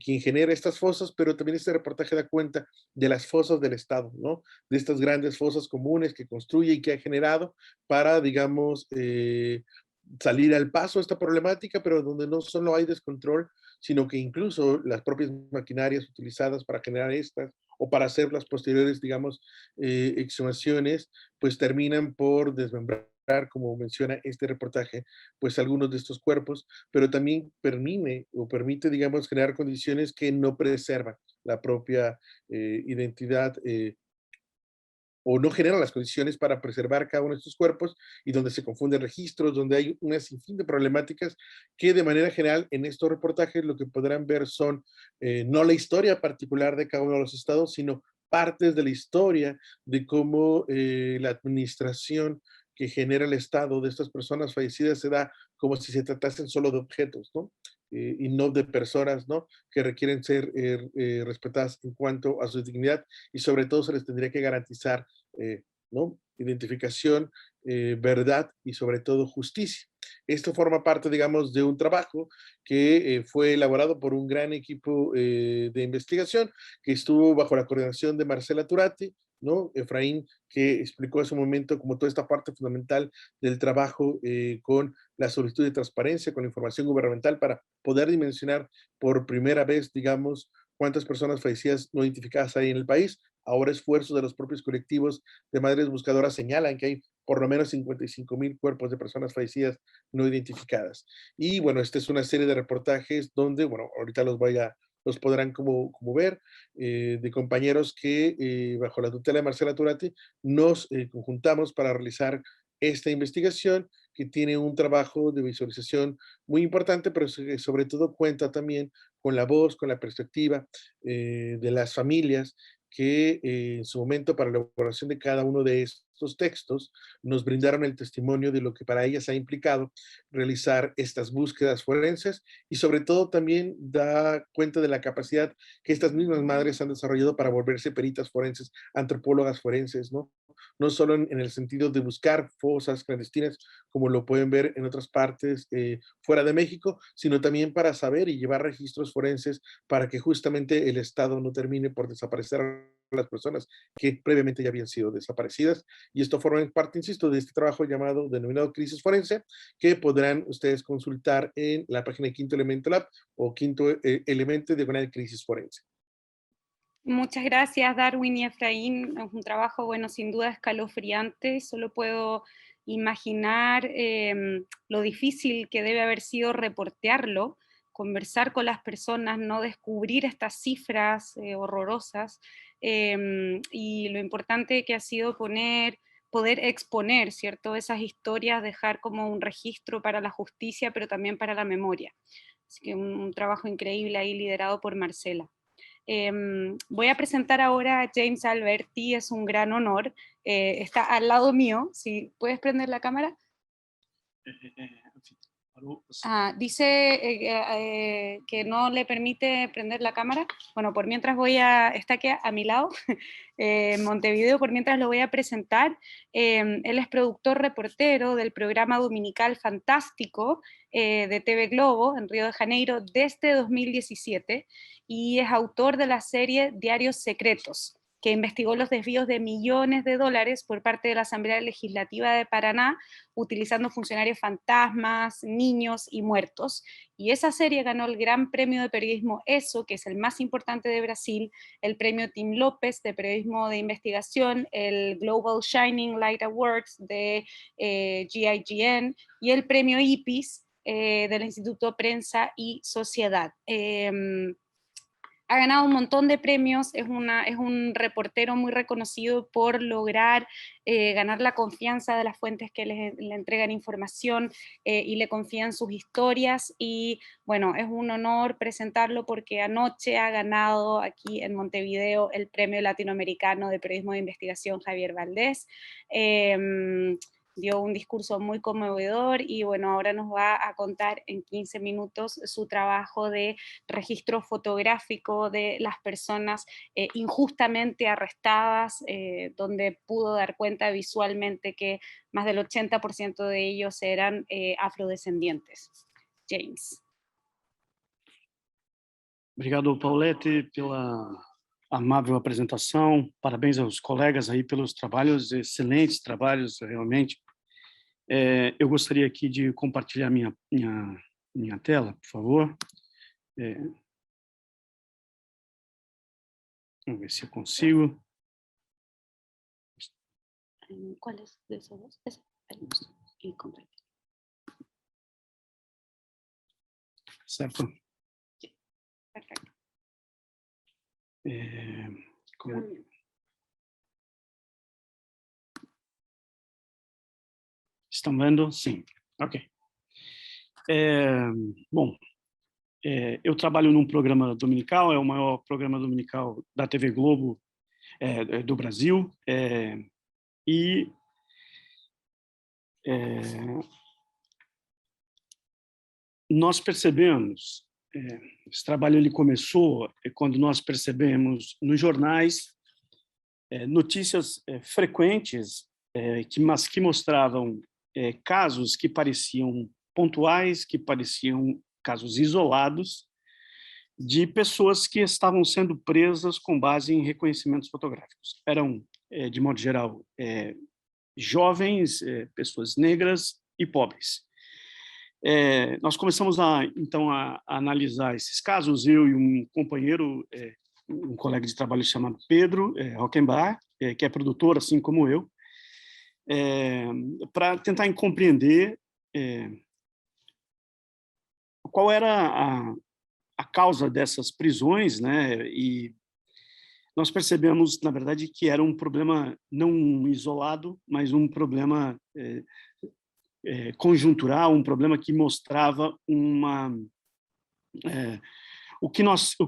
quien genera estas fosas, pero también este reportaje da cuenta de las fosas del Estado, ¿no? De estas grandes fosas comunes que construye y que ha generado para, digamos, salir al paso a esta problemática, pero donde no solo hay descontrol, sino que incluso las propias maquinarias utilizadas para generar estas o para hacer las posteriores, digamos, exhumaciones, pues terminan por desmembrar, como menciona este reportaje, pues algunos de estos cuerpos, pero también permite, digamos, generar condiciones que no preservan la propia identidad o no generan las condiciones para preservar cada uno de estos cuerpos y donde se confunden registros, donde hay una sinfín de problemáticas que de manera general en estos reportajes lo que podrán ver son no la historia particular de cada uno de los estados, sino partes de la historia de cómo la administración que genera el estado de estas personas fallecidas se da como si se tratasen solo de objetos, ¿no? Y no de personas, ¿no? Que requieren ser respetadas en cuanto a su dignidad y sobre todo se les tendría que garantizar ¿no? Identificación, verdad y sobre todo justicia. Esto forma parte, digamos, de un trabajo que fue elaborado por un gran equipo de investigación que estuvo bajo la coordinación de Marcela Turati, ¿no? Efraín, que explicó en su momento como toda esta parte fundamental del trabajo con la solicitud de transparencia, con la información gubernamental para poder dimensionar por primera vez, digamos, cuántas personas fallecidas no identificadas hay en el país. Ahora esfuerzos de los propios colectivos de madres buscadoras señalan que hay por lo menos 55,000 cuerpos de personas fallecidas no identificadas. Y bueno, esta es una serie de reportajes donde, bueno, ahorita los podrán como ver, de compañeros que bajo la tutela de Marcela Turati nos conjuntamos para realizar esta investigación que tiene un trabajo de visualización muy importante, pero sobre todo cuenta también con la voz, con la perspectiva de las familias que en su momento para la elaboración de cada uno de estos textos nos brindaron el testimonio de lo que para ellas ha implicado realizar estas búsquedas forenses y sobre todo también da cuenta de la capacidad que estas mismas madres han desarrollado para volverse peritas forenses, antropólogas forenses, ¿no? No solo en el sentido de buscar fosas clandestinas, como lo pueden ver en otras partes fuera de México, sino también para saber y llevar registros forenses para que justamente el Estado no termine por desaparecer a las personas que previamente ya habían sido desaparecidas. Y esto forma parte, insisto, de este trabajo denominado Crisis Forense, que podrán ustedes consultar en la página de Quinto Elemento Lab o Quinto Elemento de Crisis Forense. Muchas gracias, Darwin y Efraín. Es un trabajo, bueno, sin duda escalofriante. Solo puedo imaginar lo difícil que debe haber sido reportearlo, conversar con las personas, no descubrir estas cifras horrorosas y lo importante que ha sido poder exponer, ¿cierto? Esas historias, dejar como un registro para la justicia, pero también para la memoria. Así que un trabajo increíble ahí liderado por Marcela. Voy a presentar ahora a James Alberti, es un gran honor. Está al lado mío, si puedes prender la cámara. Dice que no le permite prender la cámara. Bueno, por mientras está aquí a mi lado, en Montevideo, por mientras lo voy a presentar. Él es productor reportero del programa dominical Fantástico de TV Globo en Río de Janeiro desde 2017 y es autor de la serie Diarios Secretos, que investigó los desvíos de millones de dólares por parte de la Asamblea Legislativa de Paraná, utilizando funcionarios fantasmas, niños y muertos. Y esa serie ganó el Gran Premio de Periodismo ESO, que es el más importante de Brasil, el Premio Tim López de Periodismo de Investigación, el Global Shining Light Awards de GIGN y el Premio IPIS del Instituto Prensa y Sociedad. ha ganado un montón de premios, es un reportero muy reconocido por lograr ganar la confianza de las fuentes que le entregan información y le confían sus historias, y bueno, es un honor presentarlo porque anoche ha ganado aquí en Montevideo el Premio Latinoamericano de Periodismo de Investigación Javier Valdés. Dio un discurso muy conmovedor y bueno, ahora nos va a contar en 15 minutos su trabajo de registro fotográfico de las personas injustamente arrestadas, donde pudo dar cuenta visualmente que más del 80% de ellos eran afrodescendientes. James. Obrigado, Paulette, pela amável apresentação. Parabéns aos colegas aí pelos trabalhos, excelentes trabalhos, realmente. Eu gostaria aqui de compartilhar minha tela, por favor. Vamos ver se eu consigo. ¿Cuál es de esos dos? Ese. Y compartir. Certo? Sí, perfecto. Estão vendo? Sim. Ok. Bom, eu trabalho num programa dominical, é o maior programa dominical da TV Globo do Brasil, e nós percebemos, esse trabalho ele começou quando nós percebemos nos jornais notícias frequentes, mas que mostravam casos que pareciam pontuais, que pareciam casos isolados, de pessoas que estavam sendo presas com base em reconhecimentos fotográficos. Eram, de modo geral, jovens, pessoas negras e pobres. Nós começamos, então, a analisar esses casos, eu e um companheiro, um colega de trabalho chamado Pedro Rockenbach, que é produtor, assim como eu, para tentar compreender qual era a causa dessas prisões, né? E nós percebemos, na verdade, que era um problema não isolado, mas um problema conjuntural, um problema que mostrava o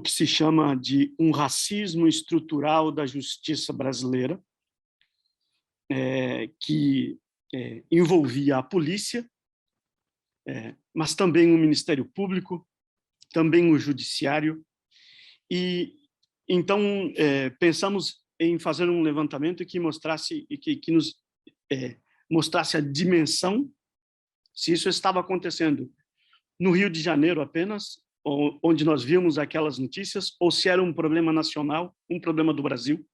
que se chama de um racismo estrutural da justiça brasileira, que envolvia a polícia, mas também o Ministério Público, também o Judiciário, e então pensamos em fazer um levantamento que mostrasse que nos mostrasse a dimensão, se isso estava acontecendo no Rio de Janeiro apenas, onde nós vimos aquelas notícias, ou se era um problema nacional, um problema do Brasil,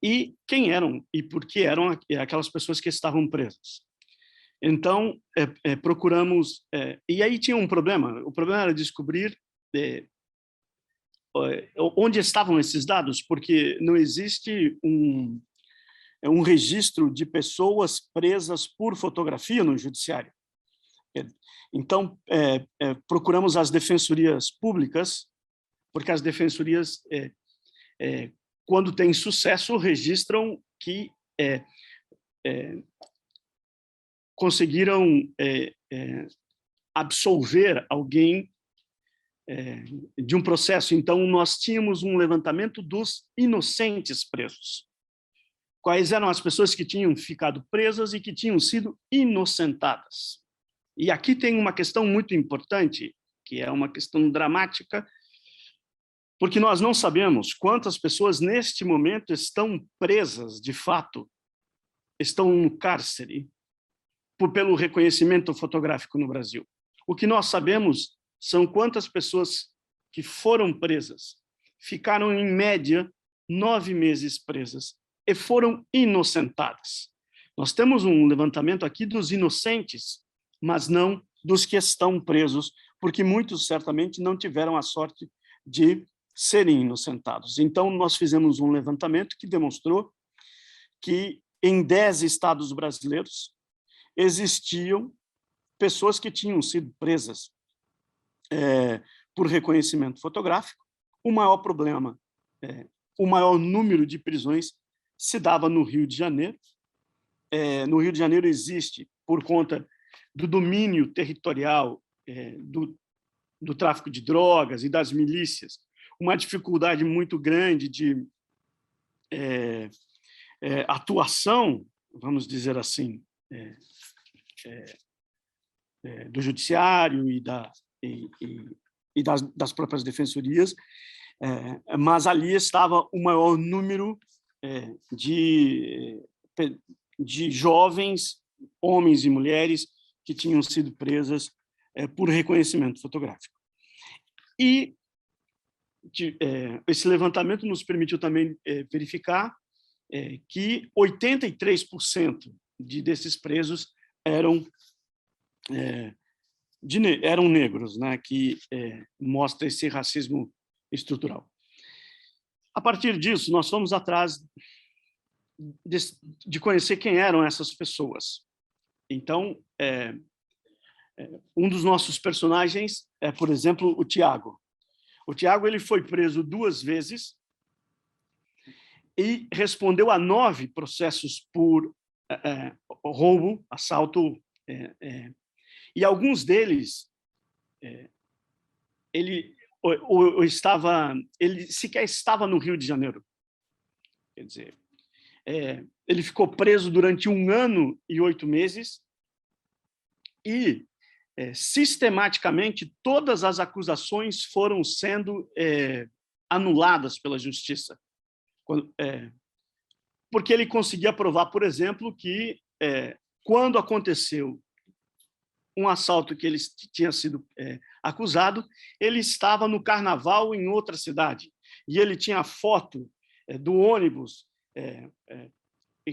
e quem eram e por que eram aquelas pessoas que estavam presas. Então, procuramos, e aí tinha um problema, o problema era descobrir onde estavam esses dados, porque não existe um registro de pessoas presas por fotografia no judiciário. Então, procuramos as defensorias públicas, porque as defensorias, quando têm sucesso, registram que conseguiram absolver alguém de um processo. Então, nós tínhamos um levantamento dos inocentes presos. Quais eram as pessoas que tinham ficado presas e que tinham sido inocentadas. E aqui tem uma questão muito importante, que é uma questão dramática, porque nós não sabemos quantas pessoas neste momento estão presas, de fato, estão no cárcere, pelo reconhecimento fotográfico no Brasil. O que nós sabemos são quantas pessoas que foram presas, ficaram em média 9 meses presas e foram inocentadas. Nós temos um levantamento aqui dos inocentes, mas não dos que estão presos, porque muitos certamente não tiveram a sorte de serem inocentados. Então, nós fizemos um levantamento que demonstrou que em 10 estados brasileiros existiam pessoas que tinham sido presas por reconhecimento fotográfico, o maior problema, o maior número de prisões se dava no Rio de Janeiro. No Rio de Janeiro existe, por conta do domínio territorial do tráfico de drogas e das milícias, uma dificuldade muito grande de atuação, vamos dizer assim, do judiciário e das próprias defensorias, mas ali estava o maior número de jovens, homens e mulheres, que tinham sido presas por reconhecimento fotográfico. E esse levantamento nos permitiu também verificar que 83% desses presos eram negros, né, que mostra esse racismo estrutural. A partir disso, nós fomos atrás de conhecer quem eram essas pessoas. Então, um dos nossos personagens é, por exemplo, o Tiago. O Tiago ele foi preso 2 vezes e respondeu a 9 processos por roubo, assalto, e alguns deles ele sequer estava no Rio de Janeiro. Quer dizer, ele ficou preso durante 1 ano e 8 meses e, sistematicamente, todas as acusações foram sendo anuladas pela justiça. Porque ele conseguia provar, por exemplo, que quando aconteceu um assalto que ele tinha sido acusado, ele estava no carnaval em outra cidade, e ele tinha a foto do ônibus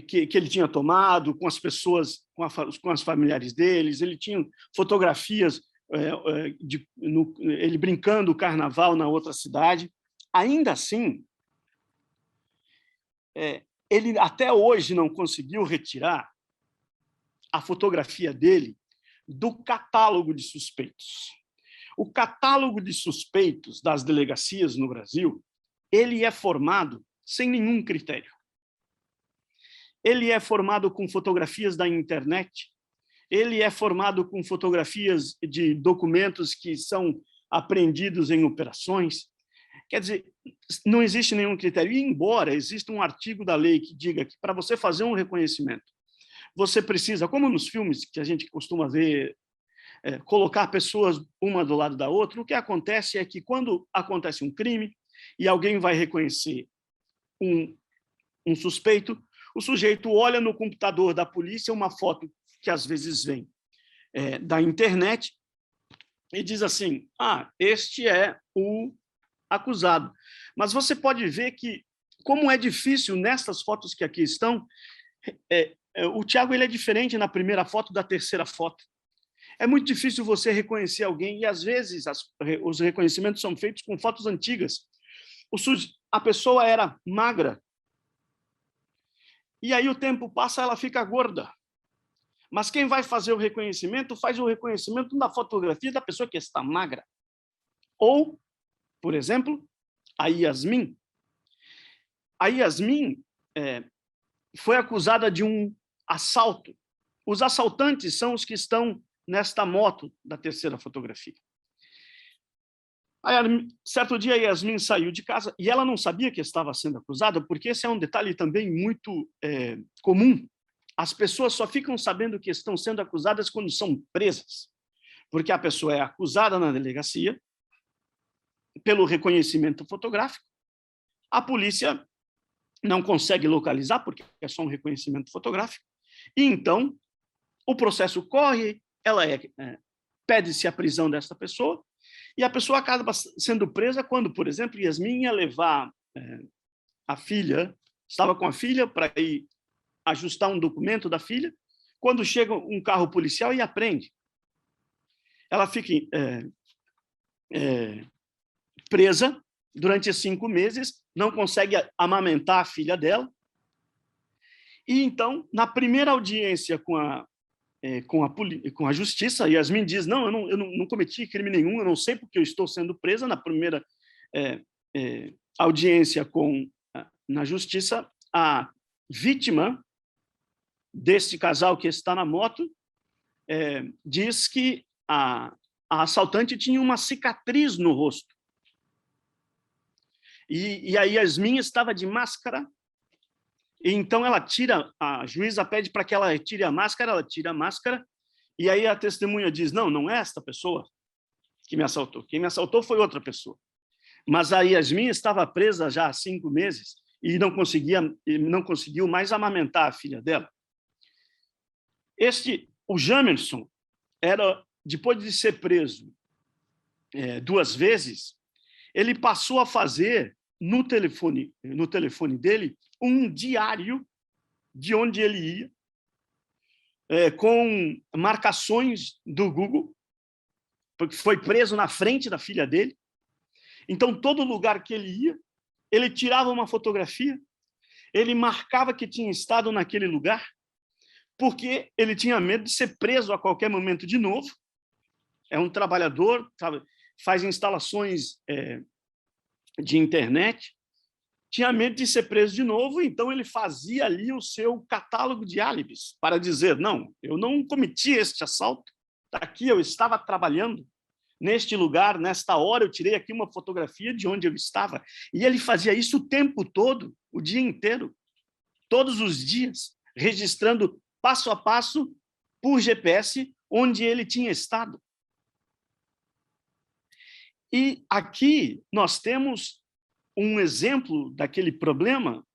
que ele tinha tomado com as pessoas, com as familiares deles, ele tinha fotografias ele brincando o carnaval na outra cidade. Ainda assim, ele até hoje não conseguiu retirar a fotografia dele do catálogo de suspeitos. O catálogo de suspeitos das delegacias no Brasil, ele é formado sem nenhum critério. Ele é formado com fotografias da internet, ele é formado com fotografias de documentos que são apreendidos em operações. Quer dizer, não existe nenhum critério. E, embora exista um artigo da lei que diga que, para você fazer um reconhecimento, você precisa, como nos filmes que a gente costuma ver, colocar pessoas uma do lado da outra, o que acontece é que, quando acontece um crime e alguém vai reconhecer um suspeito, o sujeito olha no computador da polícia uma foto que às vezes vem da internet e diz assim: este é o acusado. Mas você pode ver que, como é difícil nessas fotos que aqui estão, o Tiago ele é diferente na primeira foto da terceira foto. É muito difícil você reconhecer alguém, e às vezes os reconhecimentos são feitos com fotos antigas. A pessoa era magra, e aí o tempo passa, ela fica gorda. Mas quem vai fazer o reconhecimento, faz o reconhecimento na fotografia da pessoa que está magra. Ou, por exemplo, a Yasmin. A Yasmin foi acusada de um assalto. Os assaltantes são os que estão nesta moto da terceira fotografia. Aí, certo dia, a Yasmin saiu de casa e ela não sabia que estava sendo acusada, porque esse é um detalhe também muito comum. As pessoas só ficam sabendo que estão sendo acusadas quando são presas, porque a pessoa é acusada na delegacia pelo reconhecimento fotográfico. A polícia não consegue localizar, porque é só um reconhecimento fotográfico, e então o processo corre, pede-se a prisão dessa pessoa, e a pessoa acaba sendo presa quando, por exemplo, Yasmin ia levar a filha, estava com a filha para ir ajustar um documento da filha, quando chega um carro policial e a prende. Ela fica presa durante 5 meses, não consegue amamentar a filha dela, e então, na primeira audiência com a justiça, Yasmin diz: não, eu não cometi crime nenhum, eu não sei porque eu estou sendo presa. Na primeira audiência na justiça, a vítima deste casal que está na moto diz que a assaltante tinha uma cicatriz no rosto. E a Yasmin estava de máscara, e então a juíza pede para que ela tire a máscara, ela tira a máscara, e aí a testemunha diz, não é esta pessoa que me assaltou, quem me assaltou foi outra pessoa. Mas a Yasmin estava presa já há 5 meses e não conseguiu mais amamentar a filha dela. O Jamerson, depois de ser preso 2 vezes, ele passou a fazer no telefone dele um diário de onde ele ia, com marcações do Google, porque foi preso na frente da filha dele. Então, todo lugar que ele ia, ele tirava uma fotografia, ele marcava que tinha estado naquele lugar, porque ele tinha medo de ser preso a qualquer momento de novo. É um trabalhador, faz instalações de internet, tinha medo de ser preso de novo, então ele fazia ali o seu catálogo de álibis para dizer, não, eu não cometi este assalto, aqui eu estava trabalhando, neste lugar, nesta hora, eu tirei aqui uma fotografia de onde eu estava. E ele fazia isso o tempo todo, o dia inteiro, todos os dias, registrando passo a passo, por GPS, onde ele tinha estado. E aqui nós temos um exemplo daquele problema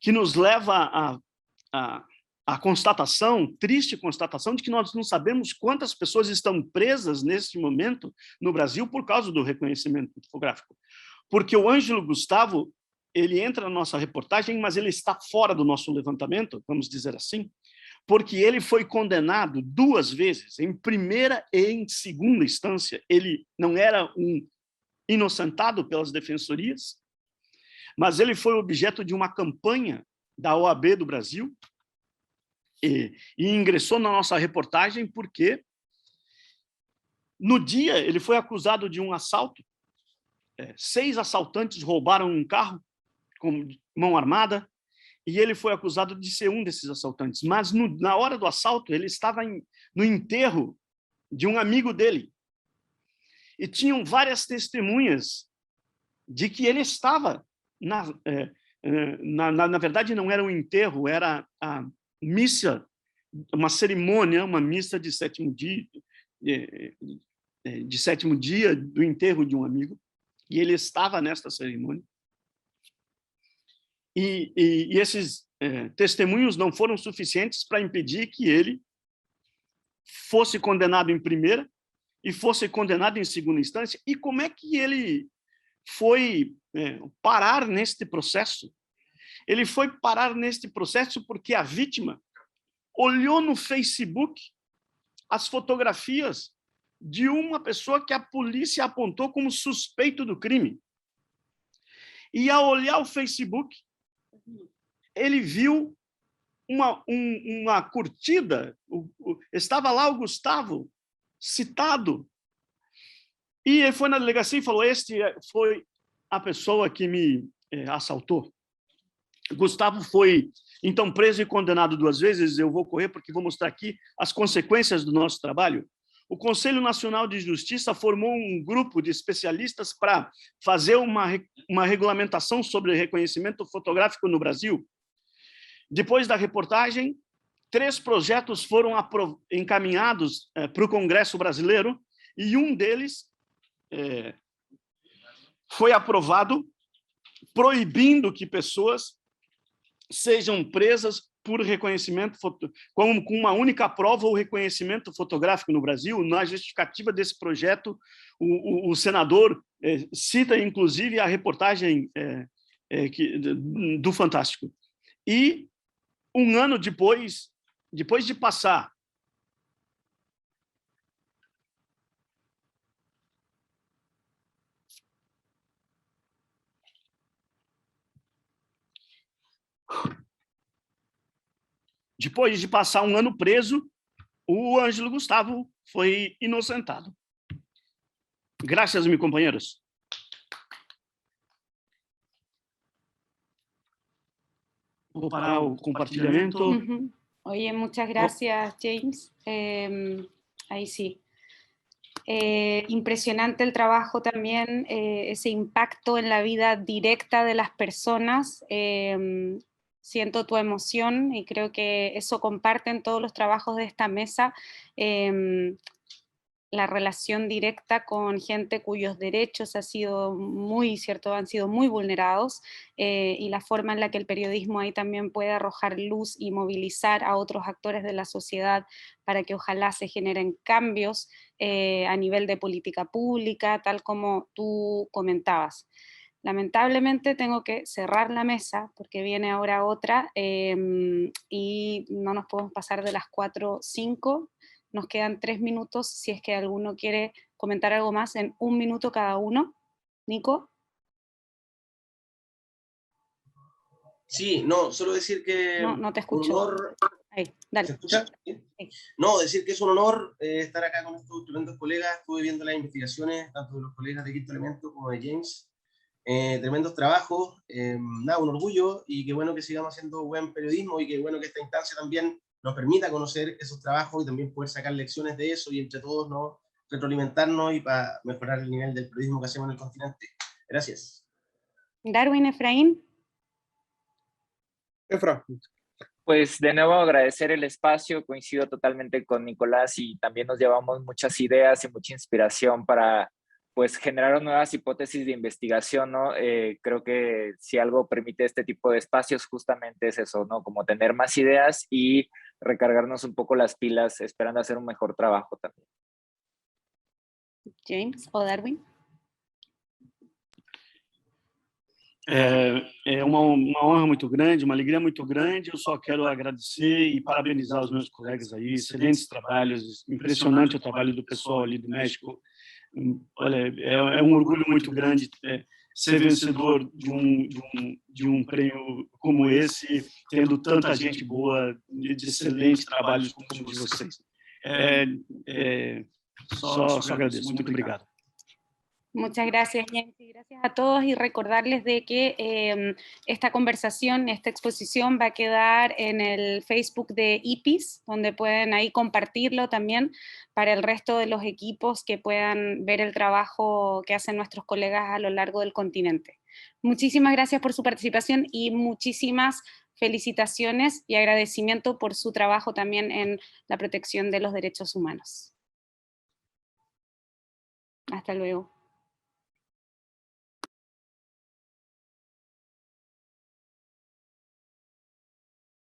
que nos leva a constatação, triste constatação, de que nós não sabemos quantas pessoas estão presas neste momento no Brasil por causa do reconhecimento fotográfico. Porque o Ângelo Gustavo, ele entra na nossa reportagem, mas ele está fora do nosso levantamento, vamos dizer assim, porque ele foi condenado 2 vezes, em primeira e em segunda instância. Ele não era um inocentado pelas defensorias, mas ele foi objeto de uma campanha da OAB do Brasil e ingressou na nossa reportagem porque, no dia, ele foi acusado de um assalto. 6 assaltantes roubaram um carro com mão armada, e ele foi acusado de ser um desses assaltantes. Mas, na hora do assalto, ele estava no enterro de um amigo dele. E tinham várias testemunhas de que ele estava... Na verdade, não era um enterro, era a missa, uma cerimônia, uma missa de 7º dia do enterro de um amigo. E ele estava nesta cerimônia. E esses testemunhos não foram suficientes para impedir que ele fosse condenado em primeira e fosse condenado em segunda instância. E como é que ele foi parar neste processo? Ele foi parar neste processo porque a vítima olhou no Facebook as fotografias de uma pessoa que a polícia apontou como suspeito do crime. E, ao olhar o Facebook, ele viu uma curtida, estava lá o Gustavo, citado, e ele foi na delegacia e falou, este foi a pessoa que me assaltou. Gustavo foi, então, preso e condenado 2 vezes. Eu vou correr porque vou mostrar aqui as consequências do nosso trabalho. O Conselho Nacional de Justiça formou um grupo de especialistas para fazer uma regulamentação sobre reconhecimento fotográfico no Brasil. Depois da reportagem, 3 projetos foram encaminhados para o Congresso Brasileiro, e um deles foi aprovado, proibindo que pessoas sejam presas por reconhecimento, com uma única prova ou reconhecimento fotográfico no Brasil. Na justificativa desse projeto, o senador cita, inclusive, a reportagem do Fantástico. E, um ano depois de passar um ano preso, o Ângelo Gustavo foi inocentado. Gracias, mis compañeros. Vou parar o compartilhamento. Oye, muchas gracias, James. Ahí sí. Impresionante el trabajo también, ese impacto en la vida directa de las personas. Siento tu emoción y creo que eso comparten todos los trabajos de esta mesa. La relación directa con gente cuyos derechos han sido muy vulnerados, y la forma en la que el periodismo ahí también puede arrojar luz y movilizar a otros actores de la sociedad para que ojalá se generen cambios a nivel de política pública, tal como tú comentabas. Lamentablemente tengo que cerrar la mesa porque viene ahora otra, y no nos podemos pasar de las 4:05. Nos quedan 3 minutos, si es que alguno quiere comentar algo más en 1 minuto cada uno. Nico. Sí, no, solo decir que no te escucho. Un honor. Ahí, dale. ¿Se escucha? Sí. No, decir que es un honor estar acá con estos tremendos colegas. Estuve viendo las investigaciones, tanto de los colegas de Quinto Elemento como de James. Tremendos trabajos, nada, un orgullo, y qué bueno que sigamos haciendo buen periodismo, y qué bueno que esta instancia también nos permita conocer esos trabajos y también poder sacar lecciones de eso, y entre todos ¿no? retroalimentarnos y para mejorar el nivel del periodismo que hacemos en el continente. Gracias. Darwin, Efraín. Efra. Pues de nuevo agradecer el espacio, coincido totalmente con Nicolás y también nos llevamos muchas ideas y mucha inspiración para pues generar nuevas hipótesis de investigación, ¿no? Creo que si algo permite este tipo de espacios justamente es eso, ¿no? Como tener más ideas y recargarnos un poco las pilas esperando hacer un mejor trabajo también. James o Darwin. É uma honra muito grande, uma alegria muito grande. Eu só quero agradecer e parabenizar os meus colegas aí, excelentes trabalhos, impressionante o trabalho do pessoal ali do México. Olha, é um orgulho muito grande ser vencedor de um prêmio como esse, tendo tanta gente boa, de excelentes trabalhos como o de vocês. Só agradeço. Muito obrigado. Muchas gracias, James, y gracias a todos, y recordarles de que esta conversación, esta exposición va a quedar en el Facebook de IPIS, donde pueden ahí compartirlo también para el resto de los equipos que puedan ver el trabajo que hacen nuestros colegas a lo largo del continente. Muchísimas gracias por su participación y muchísimas felicitaciones y agradecimiento por su trabajo también en la protección de los derechos humanos. Hasta luego.